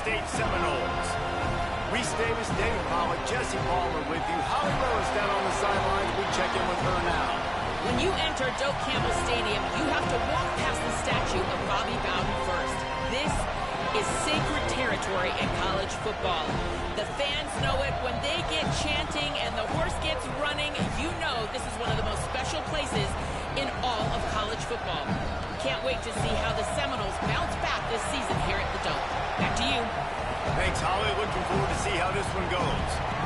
State Seminoles. Reese Davis, David Pollock, Jesse Palmer with you. Holly Rose down on the sidelines. We check in with her now. When you enter Doak Campbell Stadium, you have to walk past the statue of Bobby Bowden first. This is sacred territory in college football. The fans know it. When they get chanting and the horse gets running, you know this is one of the most special places in all of college football. Can't wait to see how the Seminoles bounce back this season here at the Doak. Back to you. Thanks, Holly. Looking forward to see how this one goes.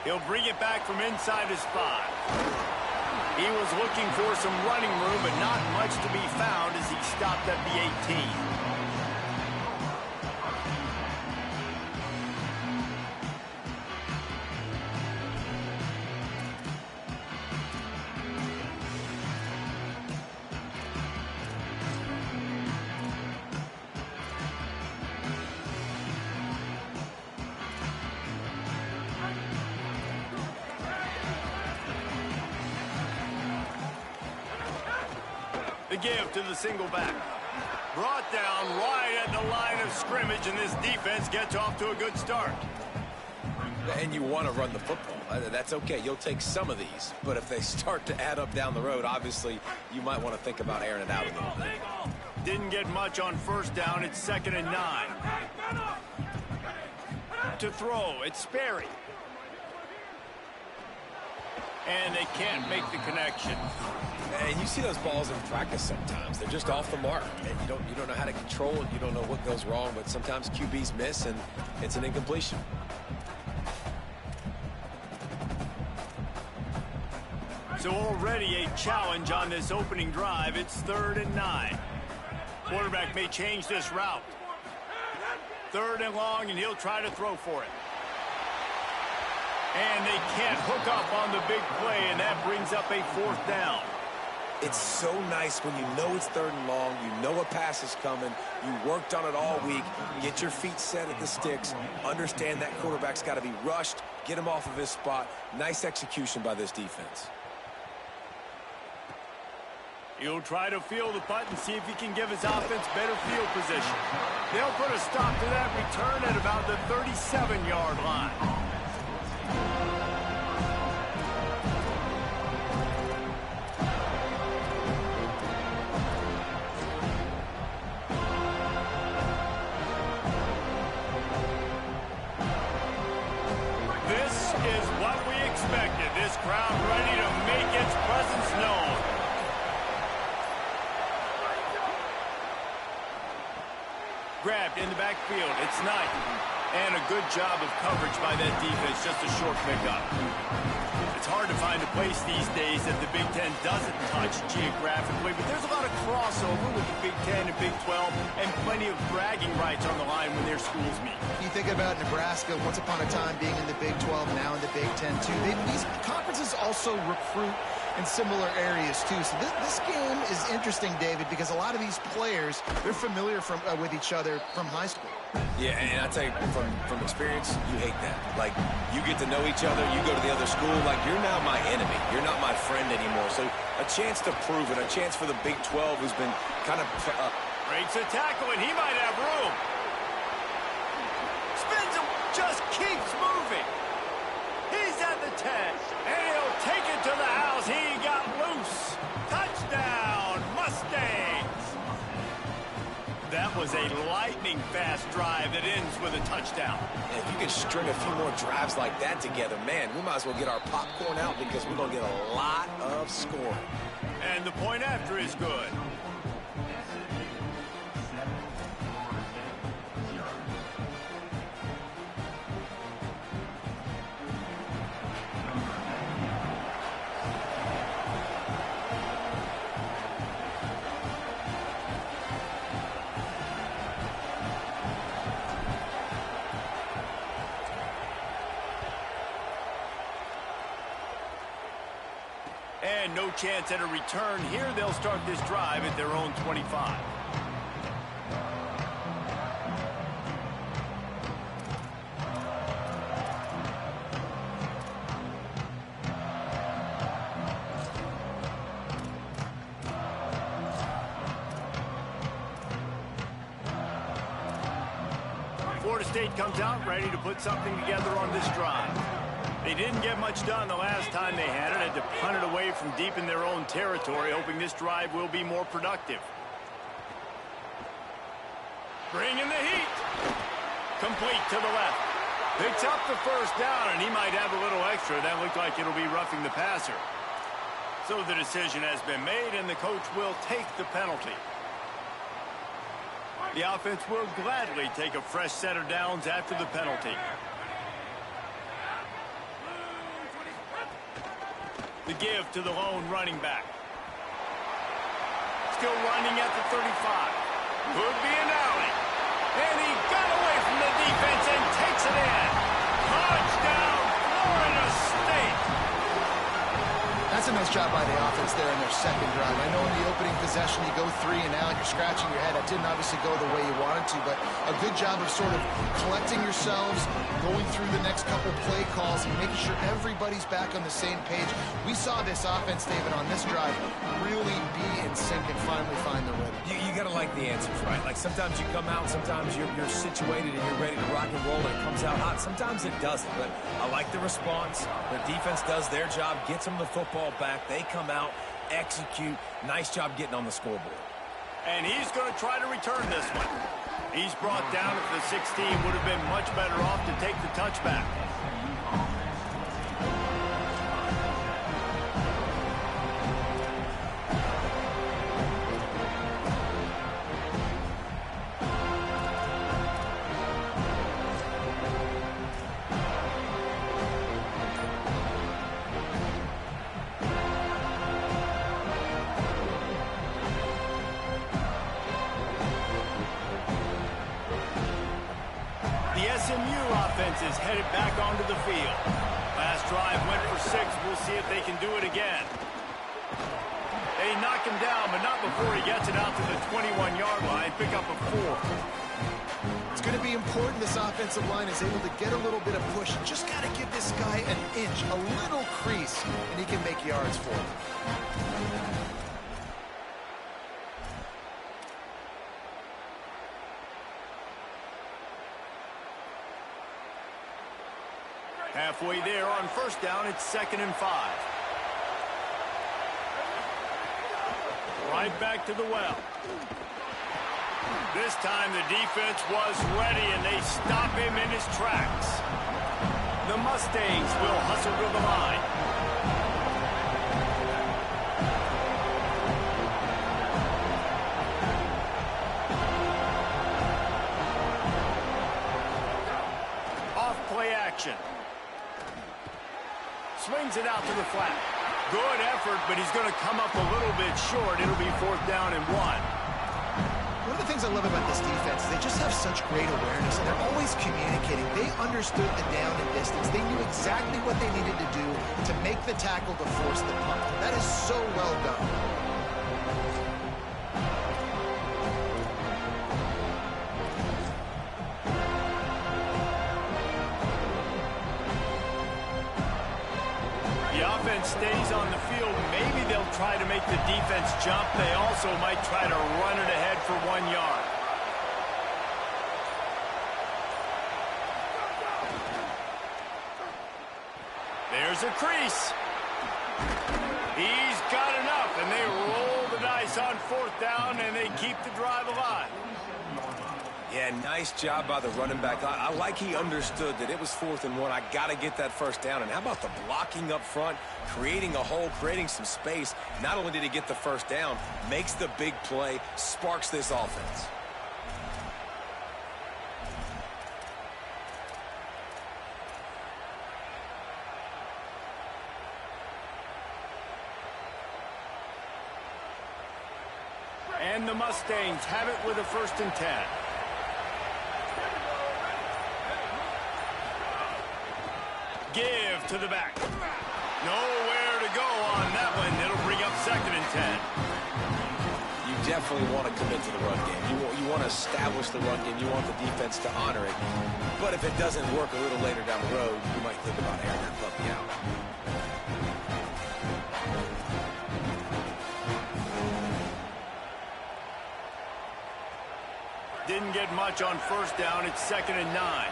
He'll bring it back from inside his 5. He was looking for some running room, but not much to be found as he stopped at the 18. The give to the single back. Brought down right at the line of scrimmage, and this defense gets off to a good start. And you want to run the football. That's okay. You'll take some of these. But if they start to add up down the road, obviously, you might want to think about airing it out a little bit. Didn't get much on first down. It's 2nd and 9. To throw, it's Sperry. And they can't make the connection. And you see those balls in practice sometimes. They're just off the mark. And you don't know how to control it. You don't know what goes wrong. But sometimes QBs miss, and it's an incompletion. So already a challenge on this opening drive. It's 3rd and 9. Quarterback may change this route. 3rd and long, and he'll try to throw for it. And they can't hook up on the big play, and that brings up a 4th down. It's so nice when you know it's 3rd and long, you know a pass is coming, you worked on it all week, get your feet set at the sticks, understand that quarterback's got to be rushed, get him off of his spot. Nice execution by this defense. He'll try to field the punt and see if he can give his offense better field position. They'll put a stop to that return at about the 37-yard line. This is what we expected. This crowd ready to make its presence known. Grabbed in the backfield. It's Knight. And a good job of coverage by that defense. Just a short pickup. It's hard to find a place these days that the Big Ten doesn't touch geographically, but there's a lot of crossover with the Big Ten and Big 12 and plenty of bragging rights on the line when their schools meet. You think about Nebraska, once upon a time being in the Big 12, now in the Big 10 too. These conferences also recruit in similar areas too. So this game is interesting, David, because a lot of these players, they're familiar with each other from high school. Yeah, and I tell you, from experience, you hate that. Like, you get to know each other, you go to the other school, like, you're now my enemy. You're not my friend anymore. So a chance to prove it, a chance for the Big 12, who's been kind of... breaks a tackle, and he might have room. Spins him, just keeps moving. He's at the 10, and he'll take it to the house. He got loose. Touchdown, Mustangs. That was a lightning-fast drive that ends with a touchdown. If you can string a few more drives like that together, man, we might as well get our popcorn out because we're going to get a lot of scoring. And the point after is good. And no chance at a return here. They'll start this drive at their own 25. Florida State comes out ready to put something together on this drive. They didn't get much done the last time they had to punt it away from deep in their own territory, hoping this drive will be more productive. Bringing the heat. Complete to the left. Picks up the first down, and he might have a little extra. That looked like it'll be roughing the passer. So the decision has been made, and the coach will take the penalty. The offense will gladly take a fresh set of downs after the penalty. The give to the lone running back. Still running at the 35. Could be an alley. And he got away from the defense and takes it in. Touchdown, Florida State. That's a nice job by the offense there in their second drive. I know in the opening possession you go 3 and out, you're scratching your head. That didn't obviously go the way you wanted to, but a good job of sort of collecting yourselves, going through the next couple play calls, and making sure everybody's back on the same page. We saw this offense, David, on this drive really be in sync and finally find the rhythm. You got to like the answers, right? Like sometimes you come out, sometimes you're situated and you're ready to rock and roll and it comes out hot. Sometimes it doesn't, but I like the response. The defense does their job, gets them the football back. They come out, execute. Nice job getting on the scoreboard. And he's going to try to return this one. He's brought down at the 16. Would have been much better off to take the touchback. SMU offense is headed back onto the field. Last drive went for 6. We'll see if they can do it again. They knock him down, but not before he gets it out to the 21-yard line. Pick up a 4. It's going to be important this offensive line is able to get a little bit of push. Just got to give this guy an inch, a little crease, and he can make yards for him. Halfway there on first down, it's 2nd and 5. Right back to the well. This time the defense was ready and they stop him in his tracks. The Mustangs will hustle to the line. Off play action. Swings it out to the flat. Good effort, but he's going to come up a little bit short. It'll be 4th down and 1. One of the things I love about this defense is they just have such great awareness, and they're always communicating. They understood the down and distance. They knew exactly what they needed to do to make the tackle to force the punt. That is so well done. The offense stays on the field. Maybe they'll try to make the defense jump. They also might try to run it ahead for 1 yard. There's a crease. He's got enough, and they roll the dice on 4th down, and they keep the drive alive. Yeah, nice job by the running back. I like he understood that it was 4th and 1. I got to get that first down. And how about the blocking up front, creating a hole, creating some space. Not only did he get the first down, makes the big play, sparks this offense. And the Mustangs have it with a 1st and 10. Give to the back. Nowhere to go on that one. 2nd and 10. You definitely want to commit to the run game. You want to establish the run game. You want the defense to honor it. But if it doesn't work a little later down the road, you might think about airing that puppy out. Didn't get much on 1st down. It's 2nd and 9.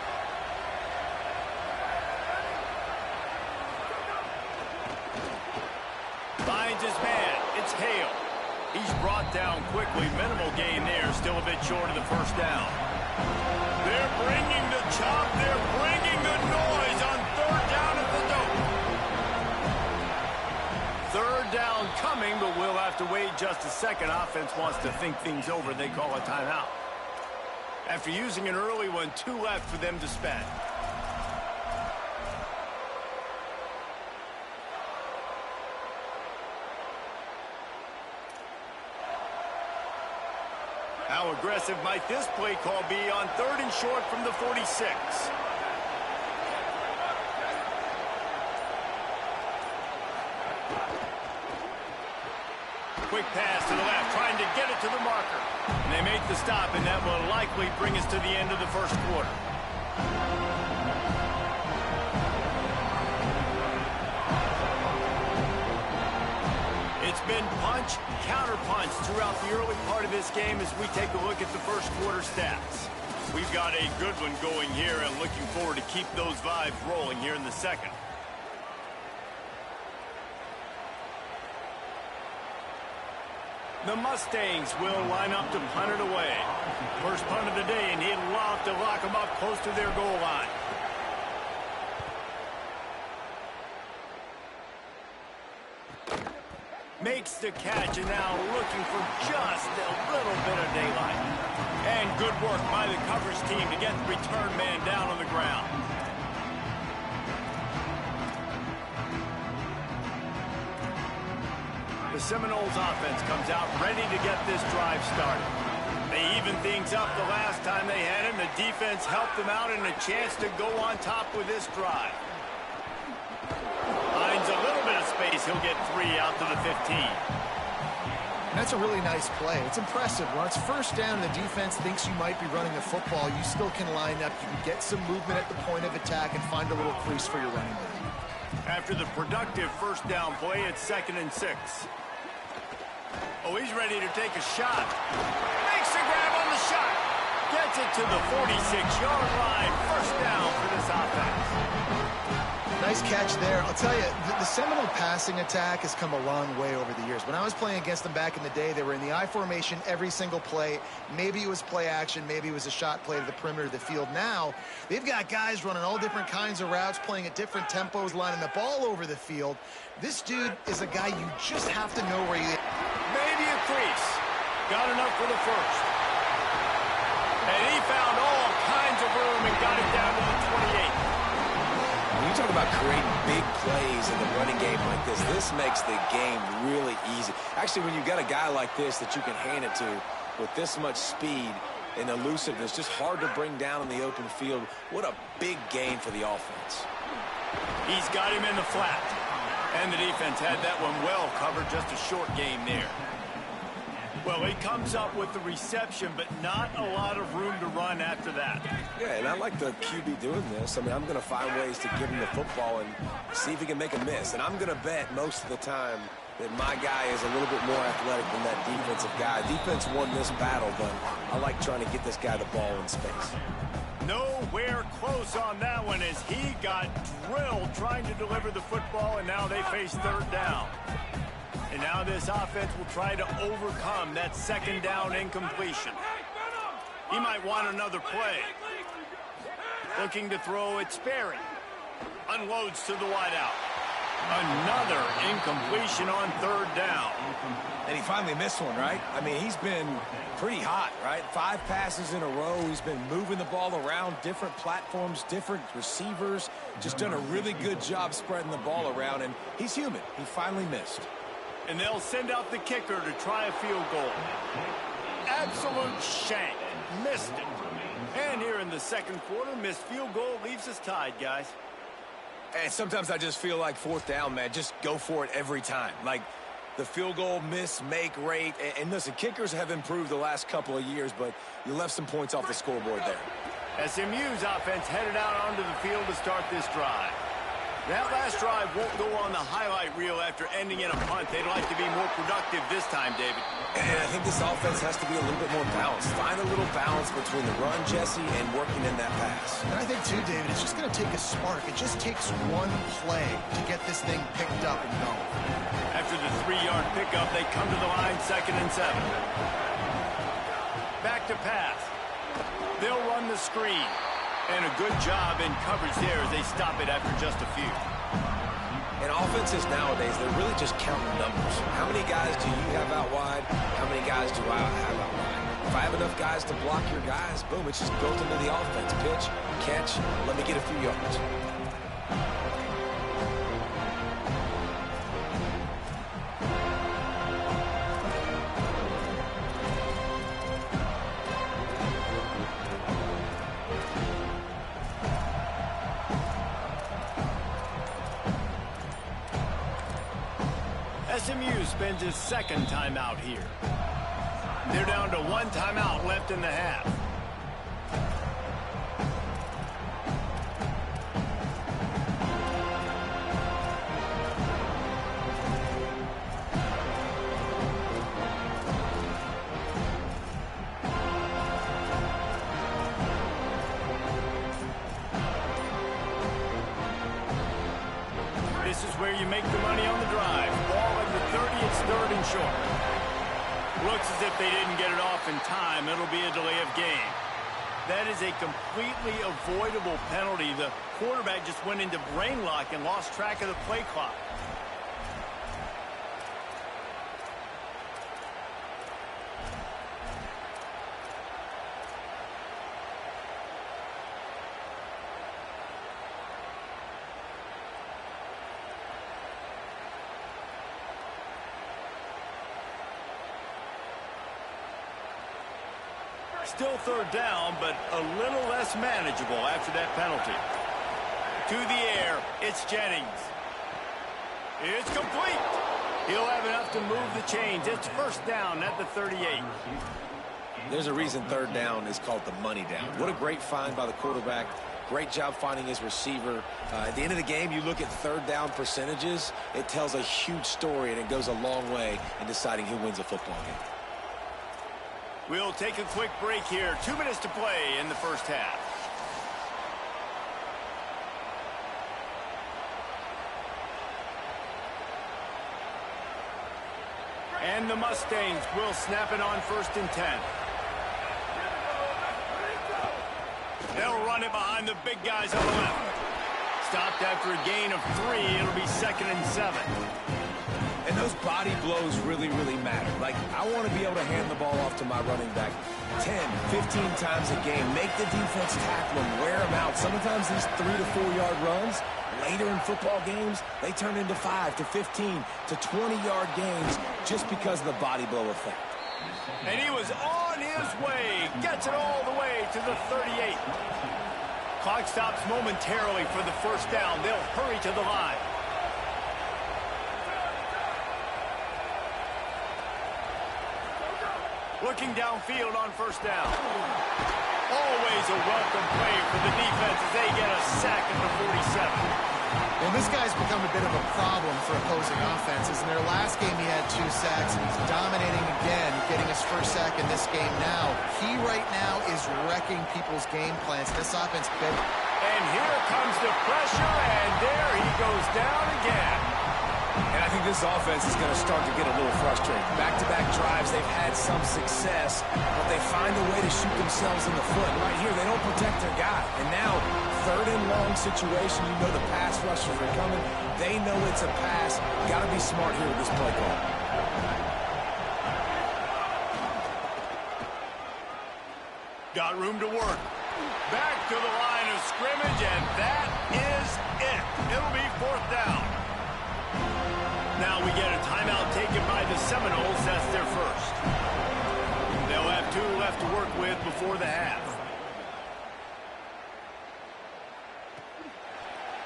Finds his man. It's Hale. He's brought down quickly. Minimal gain there. Still a bit short of the 1st down. They're bringing the chop. They're bringing the noise on 3rd down at the dope. 3rd down coming, but we'll have to wait just a second. Offense wants to think things over. They call a timeout. After using an early one, 2 left for them to spend. How aggressive might this play call be on 3rd and short from the 46? Quick pass to the left, trying to get it to the marker. And they make the stop, and that will likely bring us to the end of the 1st quarter. It's been punch, counter-punch throughout the early part of this game as we take a look at the 1st quarter stats. We've got a good one going here and looking forward to keep those vibes rolling here in the 2nd. The Mustangs will line up to punt it away. First punt of the day, and he'd love to lock them up close to their goal line. Makes the catch, and now looking for just a little bit of daylight. And good work by the coverage team to get the return man down on the ground. The Seminoles offense comes out ready to get this drive started. They evened things up the last time they had it, and the defense helped them out and a chance to go on top with this drive. Finds a little bit of space. He'll get 3 out to the 15. That's a really nice play. It's impressive. When it's 1st down and the defense thinks you might be running the football, you still can line up. You can get some movement at the point of attack and find a little crease for your running back. After the productive 1st down play, it's 2nd and 6. Oh, he's ready to take a shot. Makes the grab on the shot. Gets it to the 46-yard line. 1st down for this offense. Nice catch there. I'll tell you, the Seminole passing attack has come a long way over the years. When I was playing against them back in the day, they were in the I formation every single play. Maybe it was play action. Maybe it was a shot play to the perimeter of the field. Now, they've got guys running all different kinds of routes, playing at different tempos, lining the ball over the field. This dude is a guy you just have to know where he is. Maybe a crease. Got enough for the 1st. And he found all kinds of room and got it down to the 28. When you talk about creating big plays in the running game like this makes the game really easy. Actually, when you've got a guy like this that you can hand it to with this much speed and elusiveness, just hard to bring down in the open field, what a big gain for the offense. He's got him in the flat. And the defense had that one well covered, just a short gain there. Well, he comes up with the reception, but not a lot of room to run after that. Yeah, and I like the QB doing this. I mean, I'm going to find ways to give him the football and see if he can make a miss. And I'm going to bet most of the time that my guy is a little bit more athletic than that defensive guy. Defense won this battle, but I like trying to get this guy the ball in space. Nowhere close on that one as he got drilled trying to deliver the football, and now they face 3rd down. And now this offense will try to overcome that 2nd down incompletion. He might want another play. Looking to throw it, Sperry. Unloads to the wideout. Another incompletion on 3rd down. And he finally missed one, right? I mean, he's been pretty hot, right? 5 passes in a row. He's been moving the ball around, different platforms, different receivers. Just done a really good job spreading the ball around, and he's human. He finally missed. And they'll send out the kicker to try a field goal. Absolute shank. Missed it. And here in the 2nd quarter, missed field goal leaves us tied, guys. And sometimes I just feel like 4th down, man, just go for it every time. Like, the field goal miss-make rate. And listen, kickers have improved the last couple of years, but you left some points off the scoreboard there. SMU's offense headed out onto the field to start this drive. That last drive won't go on the highlight reel after ending in a punt. They'd like to be more productive this time, David. And I think this offense has to be a little bit more balanced. Find a little balance between the run, Jesse, and working in that pass. And I think, too, David, it's just going to take a spark. It just takes one play to get this thing picked up and going. After the 3-yard pickup, they come to the line, 2nd and 7. Back to pass. They'll run the screen. And a good job in coverage there as they stop it after just a few. And offenses nowadays, they're really just counting numbers. How many guys do you have out wide? How many guys do I have out wide? If I have enough guys to block your guys, boom, it's just built into the offense. Pitch, catch, let me get a few yards. SMU spends his 2nd timeout here. They're down to 1 timeout left in the half. This is where you make the money on the drive. Ball at the 30, it's 3rd and short. Looks as if they didn't get it off in time. It'll be a delay of game. That is a completely avoidable penalty. The quarterback just went into brain lock and lost track of the play clock. Still 3rd down, but a little less manageable after that penalty. To the air, it's Jennings. It's complete. He'll have enough to move the chains. It's 1st down at the 38. There's a reason 3rd down is called the money down. What a great find by the quarterback. Great job finding his receiver. At the end of the game, you look at 3rd down percentages. It tells a huge story, and it goes a long way in deciding who wins a football game. We'll take a quick break here. 2 minutes to play in the 1st half. And the Mustangs will snap it on 1st and 10. They'll run it behind the big guys on the left. Stopped after a gain of 3. It'll be 2nd and 7. And those body blows really, really matter. Like, I want to be able to hand the ball off to my running back 10, 15 times a game. Make the defense tackle them, wear them out. Sometimes these 3 to 4 yard runs, later in football games, they turn into 5 to 15 to 20-yard games just because of the body blow effect. And he was on his way. Gets it all the way to the 38. Clock stops momentarily for the 1st down. They'll hurry to the line. Looking downfield on 1st down. Always a welcome play for the defense as they get a sack at the 47. Well, this guy's become a bit of a problem for opposing offenses. In their last game, he had 2 sacks, and he's dominating again, getting his 1st sack in this game now. He right now is wrecking people's game plans. This offense big. And here comes the pressure, and there he goes down again. And I think this offense is going to start to get a little frustrated. Back-to-back drives, they've had some success, but they find a way to shoot themselves in the foot. Right here, they don't protect their guy. And now, 3rd and long situation, you know the pass rushers are coming. They know it's a pass. Got to be smart here with this play call. Got room to work. Back to the line of scrimmage, and that is it. It'll be 4th down. Now we get a timeout taken by the Seminoles. That's their 1st. They'll have 2 left to work with before the half.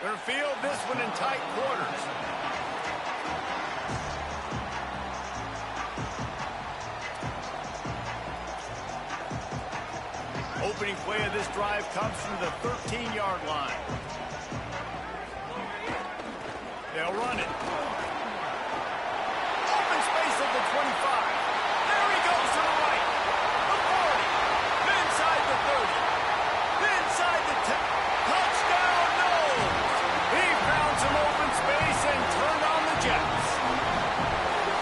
They'll field this one in tight quarters. game-winning play of this drive comes from the 13-yard line. They'll run it. Open space at the 25. There he goes to the right. The 40. Inside the 30. Inside the 10. Touchdown, no! He found some open space and turned on the Jets.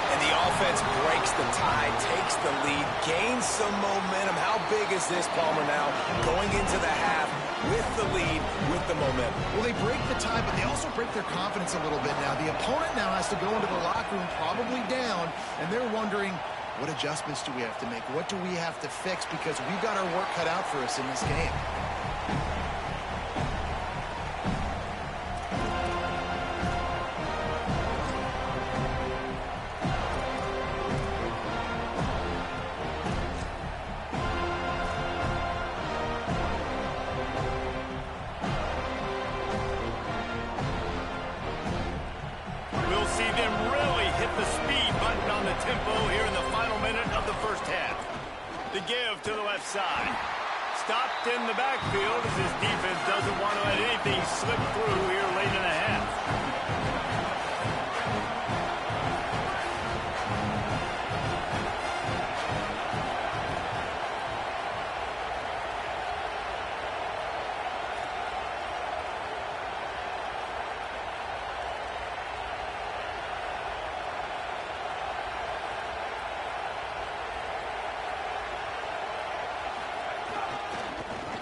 And the offense breaks the tie, takes the lead, gains some momentum. How big is this, Palmer, now? Going into the half with the lead, with the momentum. Well, they break the tie, but they also break their confidence a little bit now. The opponent now has to go into the locker room probably down, and they're wondering, what adjustments do we have to make? What do we have to fix? Because we've got our work cut out for us in this game. Tempo here in the final minute of the first half. The give to the left side. Stopped in the backfield as his defense doesn't want to let anything slip through here late in the half.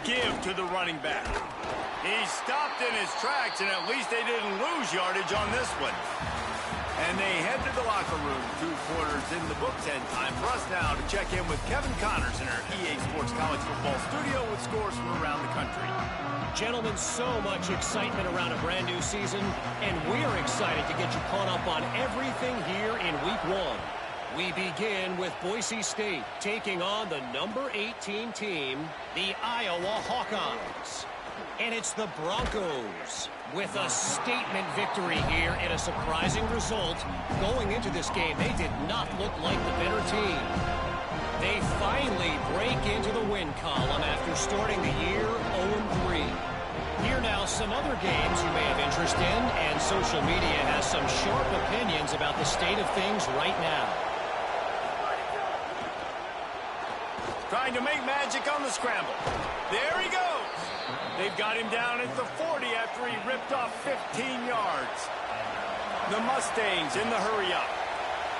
Give to the running back. He stopped in his tracks, and at least they didn't lose yardage on this one. And they head to the locker room. 2 quarters in the books, and time for us now to check in with Kevin Connors in our EA Sports College Football studio with scores from around the country. Gentlemen, so much excitement around a brand new season, and we're excited to get you caught up on everything here in Week 1. We begin with Boise State taking on the number 18 team, the Iowa Hawkeyes. And it's the Broncos with a statement victory here and a surprising result. Going into this game, they did not look like the better team. They finally break into the win column after starting the year 0-3. Here now some other games you may have interest in, and social media has some sharp opinions about the state of things right now. Trying to make magic on the scramble. There he goes. They've got him down at the 40 after he ripped off 15 yards. The Mustangs in the hurry-up.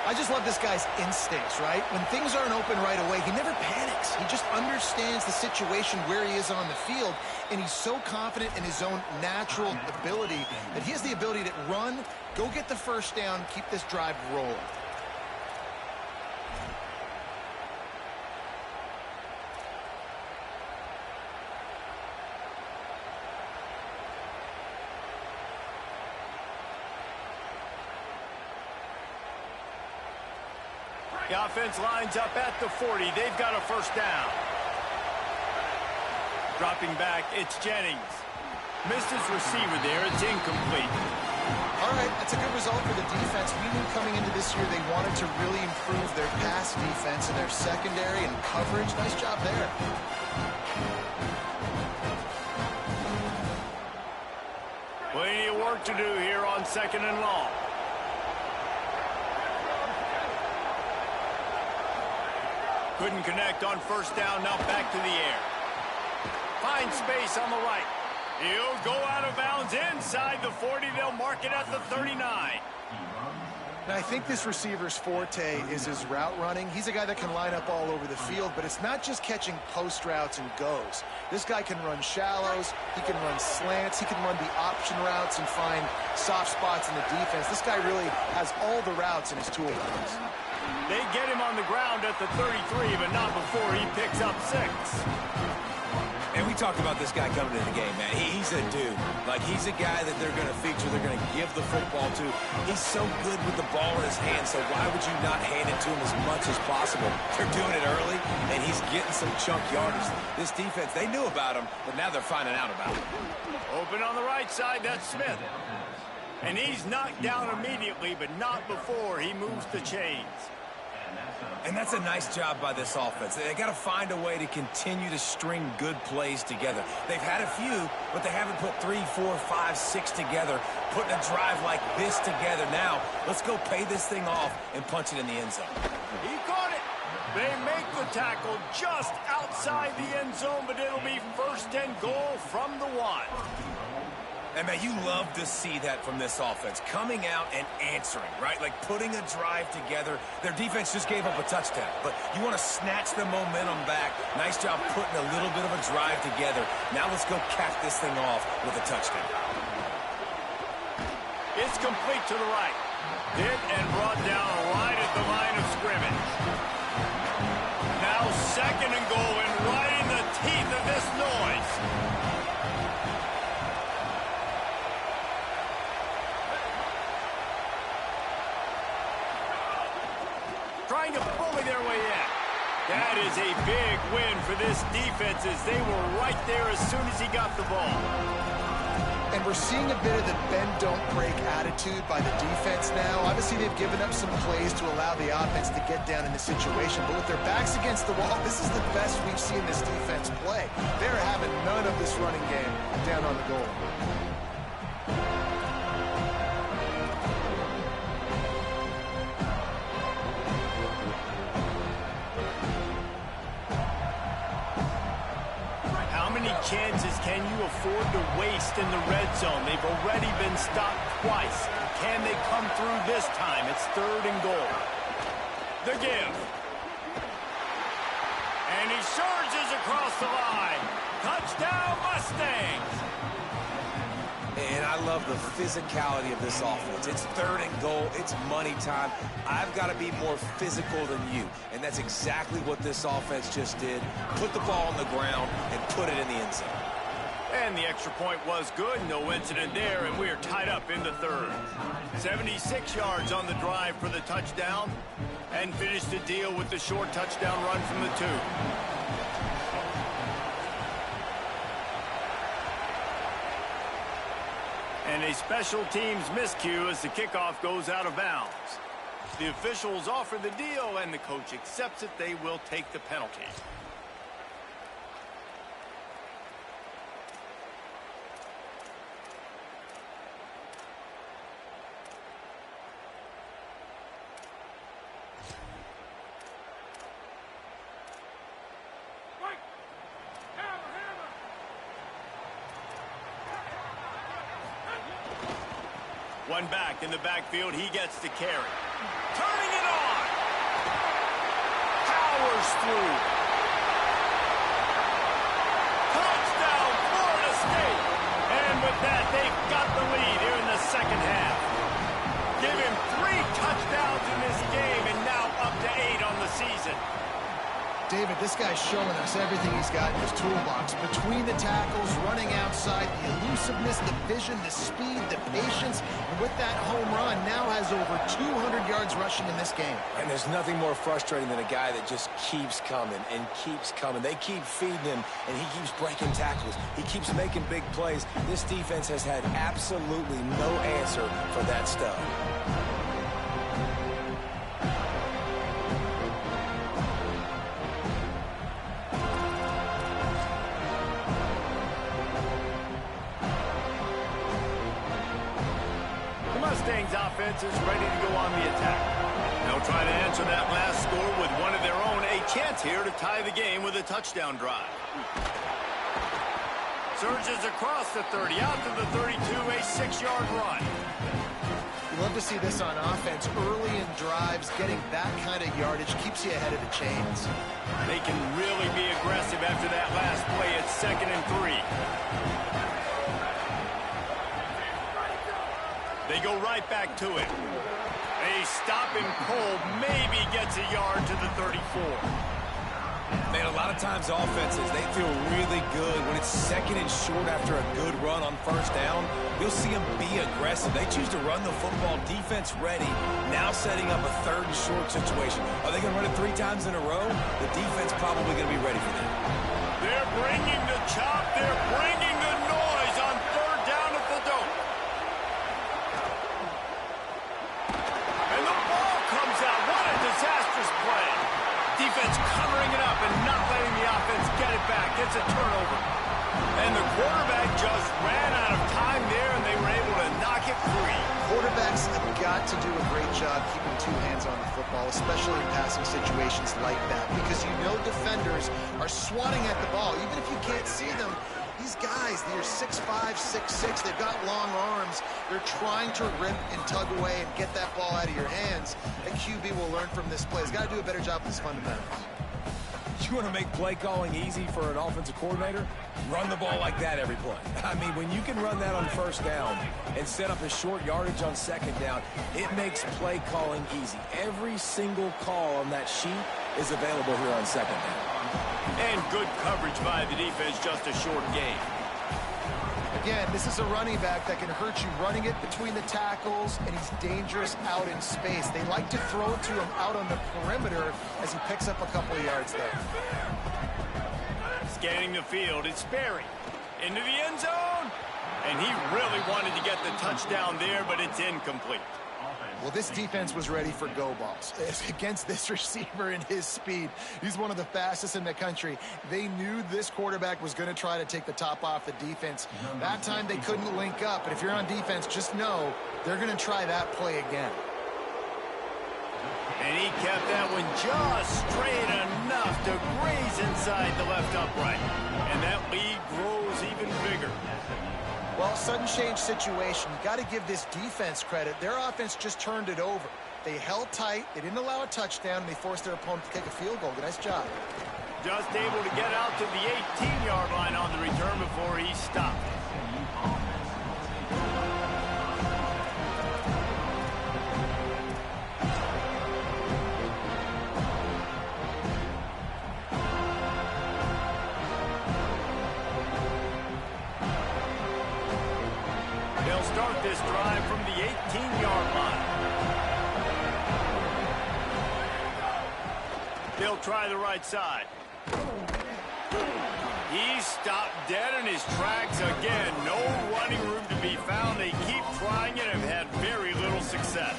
I just love this guy's instincts, right? When things aren't open right away, he never panics. He just understands the situation where he is on the field, and he's so confident in his own natural ability that he has the ability to run, go get the first down, keep this drive rolling. The offense lines up at the 40. They've got a first down. Dropping back, it's Jennings. Missed his receiver there. It's incomplete. All right, that's a good result for the defense. We knew coming into this year they wanted to really improve their pass defense and their secondary and coverage. Nice job there. Plenty of work to do here on 2nd and long. Couldn't connect on first down, now back to the air. Finds space on the right. He'll go out of bounds inside the 40. They'll mark it at the 39. Now, I think this receiver's forte is his route running. He's a guy that can line up all over the field, but it's not just catching post routes and goes. This guy can run shallows, he can run slants, he can run the option routes and find soft spots in the defense. This guy really has all the routes in his toolbox. They get him on the ground at the 33, but not before he picks up 6. And we talked about this guy coming into the game, man. He's a dude. Like, he's a guy that they're going to feature, they're going to give the football to. He's so good with the ball in his hands, so why would you not hand it to him as much as possible? They're doing it early, and he's getting some chunk yardage. This defense, they knew about him, but now they're finding out about him. Open on the right side, that's Smith. And he's knocked down immediately, but not before he moves the chains. And that's a nice job by this offense. They got to find a way to continue to string good plays together. They've had a few, but they haven't put 3, 4, 5, 6 together, putting a drive like this together. Now, let's go pay this thing off and punch it in the end zone. He caught it. They make the tackle just outside the end zone, but it'll be 1st and goal from the 1. And, man, you love to see that from this offense, coming out and answering, right? Like putting a drive together. Their defense just gave up a touchdown, but you want to snatch the momentum back. Nice job putting a little bit of a drive together. Now let's go cap this thing off with a touchdown. It's complete to the right. Hit and brought down right at the line of scrimmage. Now 2nd and goal, and right in the teeth of this noise. Trying to bully their way in. That is a big win for this defense as they were right there as soon as he got the ball. And we're seeing a bit of the bend-don't-break attitude by the defense now. Obviously, they've given up some plays to allow the offense to get down in the situation. But with their backs against the wall, this is the best we've seen this defense play. They're having none of this running game down on the goal. Chances can you afford to waste in the red zone? They've already been stopped twice. Can they come through this time? It's 3rd and goal. The give. And he surges across the line. Touchdown, Mustangs. And I love the physicality of this offense. It's 3rd and goal. It's money time. I've got to be more physical than you. And that's exactly what this offense just did. Put the ball on the ground and put it in the end zone. And the extra point was good. No incident there, and we are tied up in the 3rd. 76 yards on the drive for the touchdown, and finished the deal with the short touchdown run from the 2. And a special teams miscue as the kickoff goes out of bounds. The officials offer the deal, and the coach accepts it. They will take the penalty. One back in the backfield. He gets the carry. Turning it on. Powers through. Touchdown, Florida State. And with that, they've got the lead here in the 2nd half. Give him 3 touchdowns in this game, and now up to 8 on the season. David, this guy's showing us everything he's got in his toolbox. Between the tackles, running outside, the elusiveness, the vision, the speed, the patience. And with that home run, now has over 200 yards rushing in this game. And there's nothing more frustrating than a guy that just keeps coming and keeps coming. They keep feeding him, and he keeps breaking tackles. He keeps making big plays. This defense has had absolutely no answer for that stuff. Mustangs offense is ready to go on the attack. They'll try to answer that last score with one of their own. A chance here to tie the game with a touchdown drive. Surges across the 30, out to the 32, a 6-yard run. You love to see this on offense. Early in drives, getting that kind of yardage keeps you ahead of the chains. They can really be aggressive after that last play. It's 2nd and 3. They go right back to it. A stopping pull maybe gets a yard to the 34. Man, a lot of times offenses, they feel really good when it's 2nd and short after a good run on 1st down. You'll see them be aggressive. They choose to run the football, defense ready, now setting up a 3rd and short situation. Are they going to run it 3 times in a row? The defense probably going to be ready for that. They're bringing the chop. They're bringing the noise on 3rd down at the dope. And the ball comes out. What a disastrous play. Defense covering it up and not letting the offense get it back. It's a turnover. And the quarterback just ran out of time there, and they were able to knock it free. Quarterbacks have got to do a great job keeping two hands on the football, especially in passing situations like that, because you know defenders are swatting at the ball. Even if you can't see them, these guys, they're 6'5", 6'6", they've got long arms. They're trying to rip and tug away and get that ball out of your hands. A QB will learn from this play. He's got to do a better job with his fundamentals. You want to make play calling easy for an offensive coordinator? Run the ball like that every play. I mean, when you can run that on first down and set up a short yardage on second down, it makes play calling easy. Every single call on that sheet is available here on second down. And good coverage by the defense, just a short gain. Again, this is a running back that can hurt you running it between the tackles, and he's dangerous out in space. They like to throw it to him out on the perimeter as he picks up a couple of yards there. Scanning the field, it's Sperry. Into the end zone. And he really wanted to get the touchdown there, but it's incomplete. Well, this defense was ready for go balls against this receiver and his speed. He's one of the fastest in the country. They knew this quarterback was going to try to take the top off the defense. That time they couldn't link up, but if you're on defense, just know they're going to try that play again. And he kept that one just straight enough to graze inside the left upright. And that lead grows even bigger. Well, sudden change situation. You got to give this defense credit. Their offense just turned it over. They held tight. They didn't allow a touchdown, and they forced their opponent to kick a field goal. Nice job. Just able to get out to the 18-yard line on the return before he stopped. They'll start this drive from the 18-yard line. They'll try the right side. He stopped dead in his tracks again. No running room to be found. They keep trying it and have had very little success.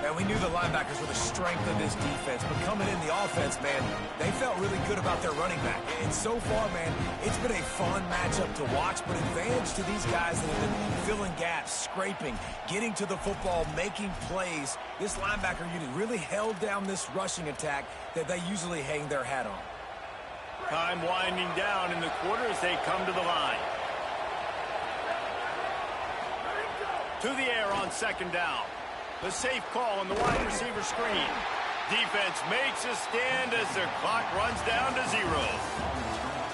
And we knew the linebackers were the strength of this defense, but coming in the offense, man, they felt really good about their running back. And so far, man, it's been a fun matchup to watch, but advantage to these guys that have been filling gaps, scraping, getting to the football, making plays. This linebacker unit really held down this rushing attack that they usually hang their hat on. Time winding down in the quarter as they come to the line. To the air on second down. The safe call on the wide receiver screen. Defense makes a stand as the clock runs down to 0.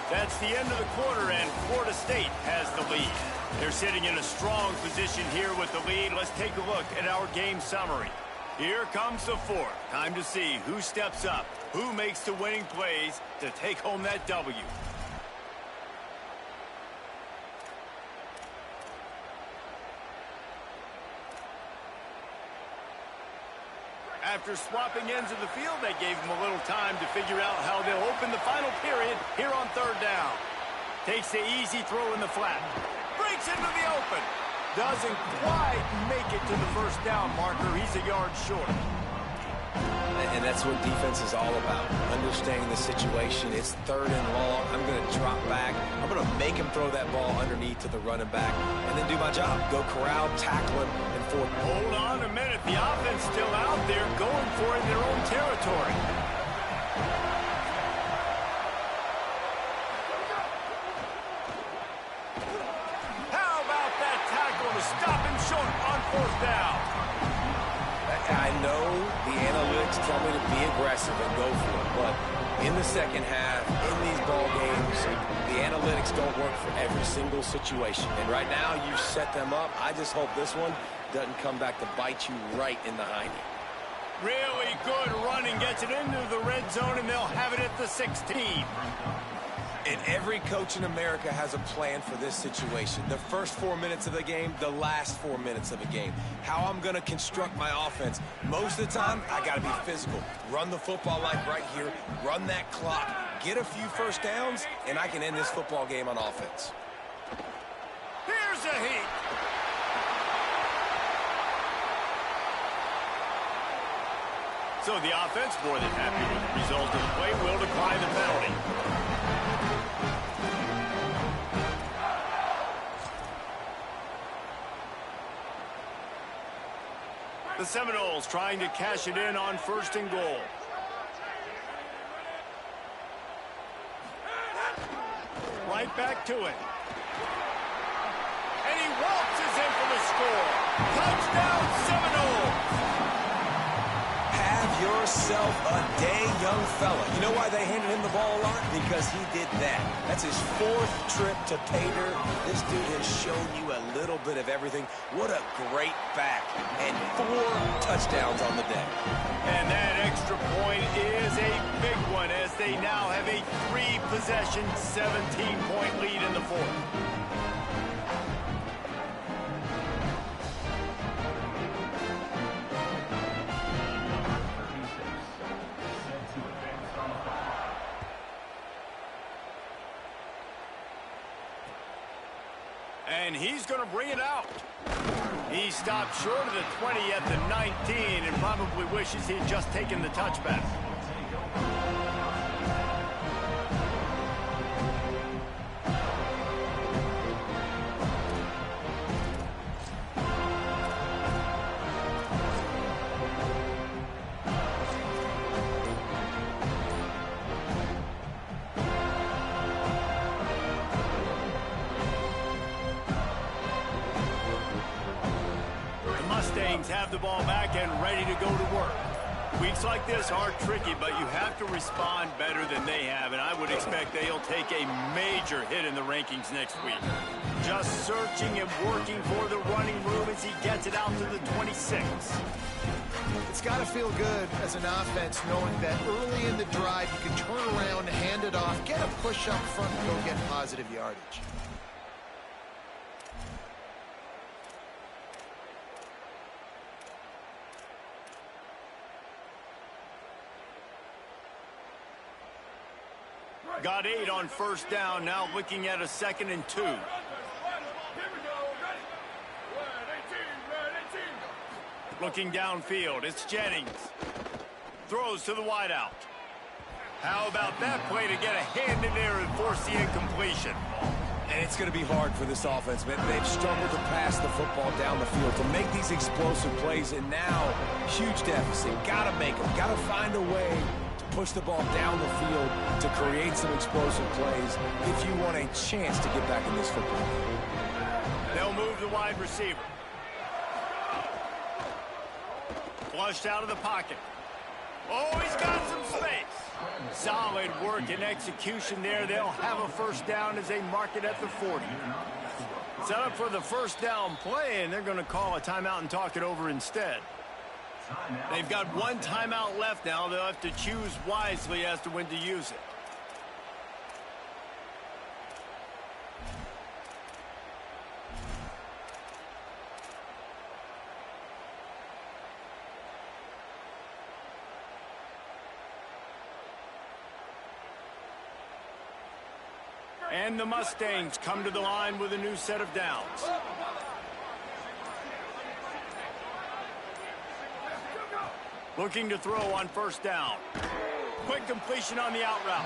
That's the end of the quarter, and Florida State has the lead. They're sitting in a strong position here with the lead. Let's take a look at our game summary. Here comes the fourth. Time to see who steps up, who makes the winning plays to take home that W. After swapping ends of the field, they gave him a little time to figure out how they'll open the final period here on third down. Takes the easy throw in the flat. Breaks into the open. Doesn't quite make it to the first down marker. He's a yard short. And that's what defense is all about, understanding the situation. It's third and long. I'm going to drop back. I'm going to make him throw that ball underneath to the running back and then do my job. Go corral, tackle him, and forward. Hold on a minute. The offense still out there going for it in their own territory. How about that tackle to stop him short on fourth down? I know the analytics tell me to be aggressive and go for it, but in the second half, in these ball games, the analytics don't work for every single situation. And right now, you set them up. I just hope this one doesn't come back to bite you right in the hiney. Really good running, gets it into the red zone, and they'll have it at the 16. And every coach in America has a plan for this situation. The first 4 minutes of the game, the last 4 minutes of the game. How I'm going to construct my offense. Most of the time, I got to be physical. Run the football like right here. Run that clock. Get a few first downs, and I can end this football game on offense. Here's a heat. Snap. So the offense, more than happy with the result of the play, will decline the penalty. The Seminoles trying to cash it in on 1st and goal. Right back to it. And he waltzes in for the score. Touchdown, Seminoles! Have yourself a day, young fella. You know why they handed him the ball a lot? Because he did that. That's his 4th trip to pay dirt. This dude has shown you a little bit of everything. What a great back. And 4 touchdowns on the day. And that extra point is a big one as they now have a 3-possession, 17-point lead in the 4th. And he's going to bring it out. He stopped short of the 20 at the 19 and probably wishes he'd just taken the touchback. Mustangs have the ball back and ready to go to work. Weeks like this are tricky, but you have to respond better than they have, and I would expect they'll take a major hit in the rankings next week. Just searching and working for the running room as he gets it out to the 26. It's got to feel good as an offense knowing that early in the drive you can turn around, hand it off, get a push up front, and go get positive yardage. Got 8 on 1st down, now looking at a 2nd and 2. Looking downfield, it's Jennings. Throws to the wideout. How about that play to get a hand in there and force the incompletion? And it's going to be hard for this offense, man. They've struggled to pass the football down the field, to make these explosive plays, and now, huge deficit. Got to make them. Got to find a way to push the ball down the field to create some explosive plays if you want a chance to get back in this football game. They'll move the wide receiver. Flushed out of the pocket. Oh, he's got some space. Solid work and execution there. They'll have a 1st down as they mark it at the 40. Set up for the 1st down play, and they're going to call a timeout and talk it over instead. They've got 1 timeout left now. They'll have to choose wisely as to when to use it. And the Mustangs come to the line with a new set of downs. Looking to throw on 1st down. Quick completion on the out route.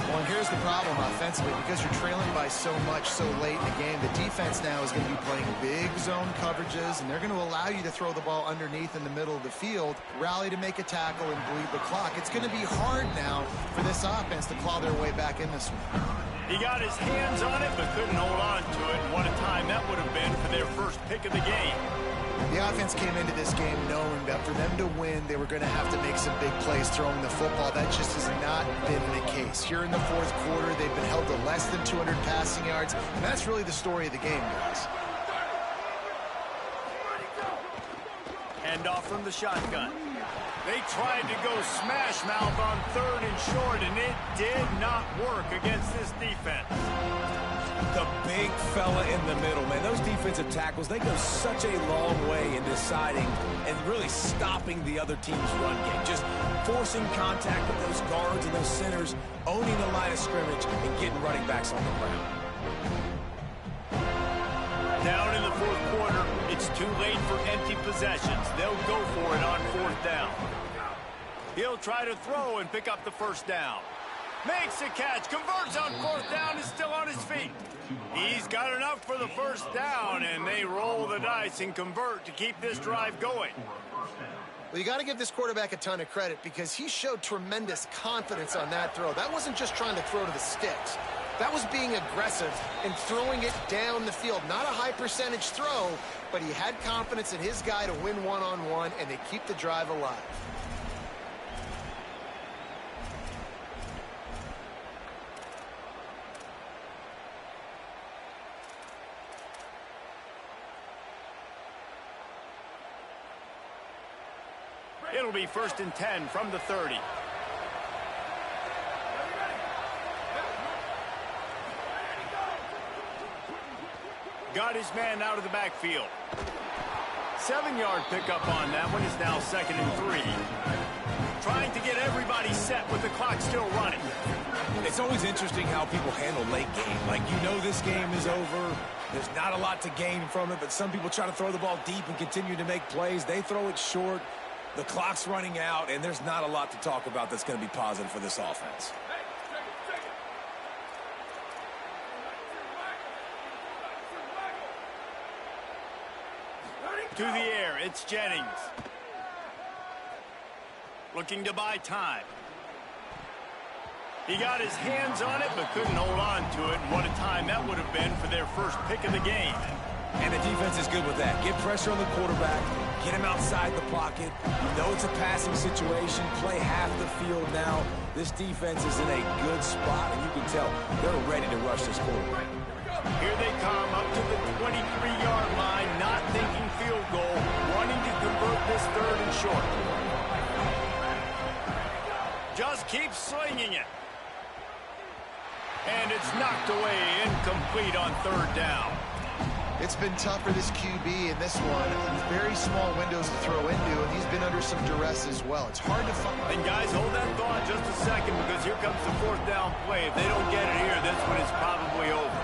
Well, here's the problem offensively. Because you're trailing by so much so late in the game, the defense now is going to be playing big zone coverages, and they're going to allow you to throw the ball underneath in the middle of the field, rally to make a tackle, and bleed the clock. It's going to be hard now for this offense to claw their way back in this one. He got his hands on it, but couldn't hold on to it. What a time that would have been for their 1st pick of the game. The offense came into this game knowing that for them to win, they were going to have to make some big plays throwing the football. That just has not been the case. Here in the 4th quarter, they've been held to less than 200 passing yards, and that's really the story of the game, guys. Hand off from the shotgun. They tried to go smash mouth on 3rd and short, and it did not work against this defense. The big fella in the middle, man. Those defensive tackles, they go such a long way in deciding and really stopping the other team's run game. Just forcing contact with those guards and those centers, owning the line of scrimmage, and getting running backs on the ground. Down in the 4th quarter, it's too late for empty possessions. They'll go for it on 4th down. He'll try to throw and pick up the first down. Makes a catch, converts on fourth down, is still on his feet. He's got enough for the first down, and they roll the dice and convert to keep this drive going. Well, you got to give this quarterback a ton of credit because he showed tremendous confidence on that throw. That wasn't just trying to throw to the sticks. That was being aggressive and throwing it down the field. Not a high percentage throw, but he had confidence in his guy to win one-on-one, and they keep the drive alive. It'll be 1st and 10 from the 30. Got his man out of the backfield. 7-yard pickup on that one. Is now 2nd and 3. Trying to get everybody set with the clock still running. It's always interesting how people handle late game. Like, you know this game is over. There's not a lot to gain from it, but some people try to throw the ball deep and continue to make plays. They throw it short. The clock's running out, and there's not a lot to talk about that's going to be positive for this offense. To the air, it's Jennings. Looking to buy time. He got his hands on it, but couldn't hold on to it. And what a time that would have been for their first pick of the game. And the defense is good with that. Get pressure on the quarterback. Get him outside the pocket. You know it's a passing situation. Play half the field now. This defense is in a good spot, and you can tell they're ready to rush this quarterback. Here they come up to the 23-yard line, not thinking field goal, wanting to convert this 3rd and short. Just keep slinging it. And it's knocked away, incomplete on 3rd down. It's been tough for this QB in this one. Very small windows to throw into, and he's been under some duress as well. It's hard to find. And guys, hold that thought just a second, because here comes the 4th down play. If they don't get it here, this one is probably over.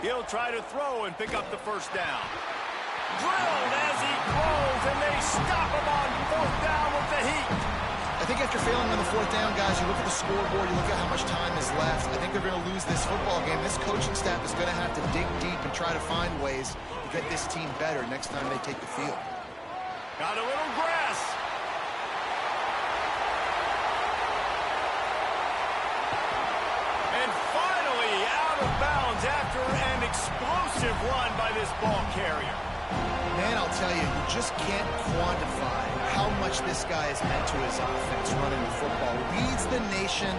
He'll try to throw and pick up the first down. Drilled as he throws, and they stop him on 4th down with the heat. I think after failing on the 4th down, guys, you look at the scoreboard, you look at how much time is left. I think they're going to lose this football game. This coaching staff is going to have to dig deep and try to find ways to get this team better next time they take the field. Got a little grass. And finally out of bounds after an explosive run by this ball carrier. Man, I'll tell you, you just can't quantify how much this guy has meant to his offense running the football. Leads the nation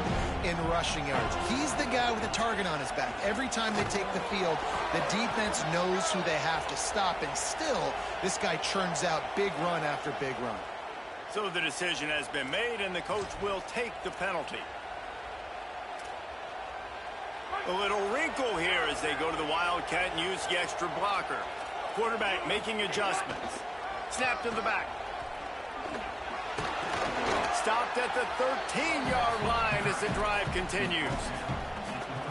in rushing yards. He's the guy with a target on his back. Every time they take the field, the defense knows who they have to stop, and still, this guy churns out big run after big run. So the decision has been made, and the coach will take the penalty. A little wrinkle here as they go to the Wildcat and use the extra blocker. Quarterback making adjustments. Snap to the back. Stopped at the 13-yard line as the drive continues.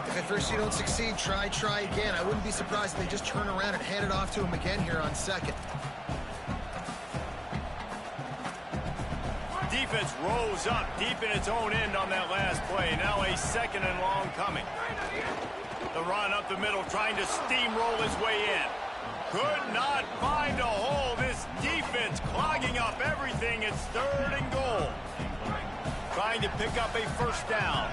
If at first you don't succeed, try again. I wouldn't be surprised if they just turn around and hand it off to him again here on 2nd. Defense rose up deep in its own end on that last play. Now a 2nd and long coming. The run up the middle, trying to steamroll his way in. Could not find a hole. This defense clogging up everything. It's 3rd and goal. Trying to pick up a first down.